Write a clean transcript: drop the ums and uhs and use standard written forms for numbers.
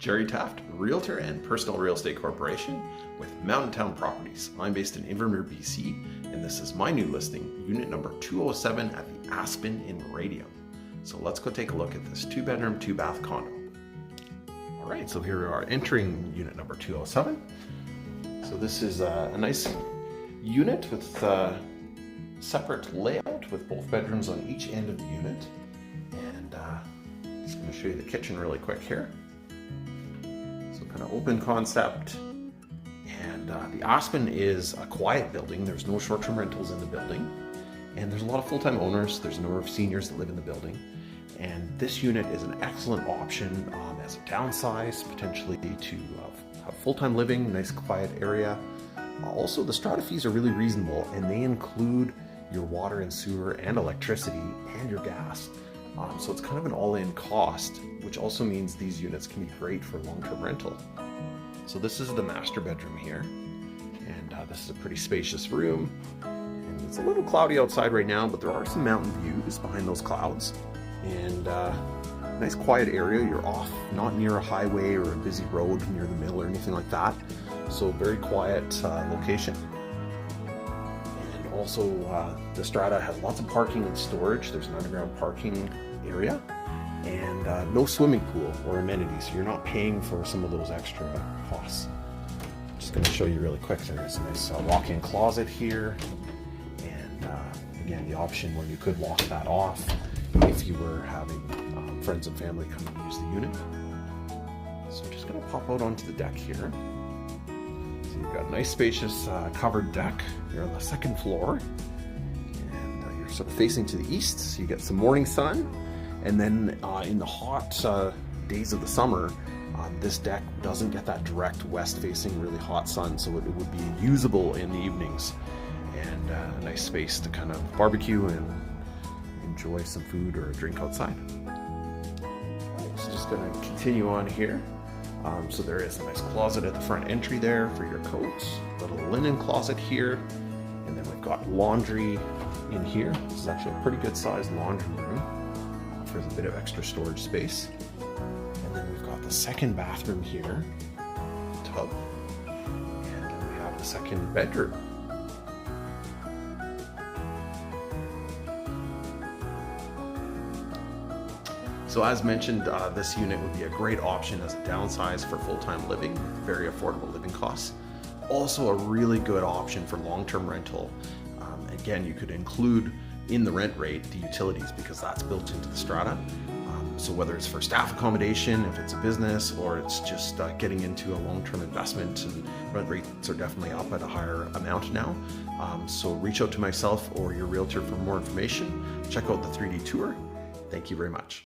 Jerry Taft, Realtor and Personal Real Estate Corporation with Mountain Town Properties. I'm based in Invermere, BC, and this is my new listing, unit number 207 at the Aspen in Radium. So let's go take a look at this 2-bedroom, 2-bath condo. All right, so here we are entering unit number 207. So this is a nice unit with separate layout with both bedrooms on each end of the unit. And I'm just going to show you the kitchen really quick here. So kind of open concept. And the Aspen is a quiet building. There's no short-term rentals in the building. And there's a lot of full-time owners. There's a number of seniors that live in the building. And this unit is an excellent option as a downsize, potentially to have full-time living, nice quiet area. Also, the strata fees are really reasonable, and they include your water and sewer and electricity and your gas. So it's kind of an all-in cost, which also means these units can be great for long-term rental. So this is the master bedroom here, and this is a pretty spacious room. And it's a little cloudy outside right now, but there are some mountain views behind those clouds. And nice quiet area. You're off, not near a highway or a busy road near the mill or anything like that. So very quiet location. And also the strata has lots of parking and storage. There's an underground parking area and no swimming pool or amenities. So you're not paying for some of those extra costs. I'm just going to show you really quick. There's a nice walk-in closet here. And again, the option where you could lock that off if you were having friends and family come and use the unit. So I'm just going to pop out onto the deck here. So you've got a nice spacious covered deck. You're on the second floor, and you're sort of facing to the east, so you get some morning sun. And then in the hot days of the summer, this deck doesn't get that direct west-facing, really hot sun, so it would be usable in the evenings, and a nice space to kind of barbecue and enjoy some food or a drink outside. So just going to continue on here. So there is a nice closet at the front entry there for your coats, a little linen closet here, and then we've got laundry in here. This is actually a pretty good sized laundry room. Offers a bit of extra storage space. And then we've got the second bathroom here, tub, and then we have the second bedroom. So as mentioned, this unit would be a great option as a downsize for full-time living with very affordable living costs. Also a really good option for long-term rental. Again, you could include in the rent rate the utilities because that's built into the strata. So whether it's for staff accommodation, if it's a business, or it's just getting into a long-term investment, and rent rates are definitely up at a higher amount now. So reach out to myself or your realtor for more information. Check out the 3D tour. Thank you very much.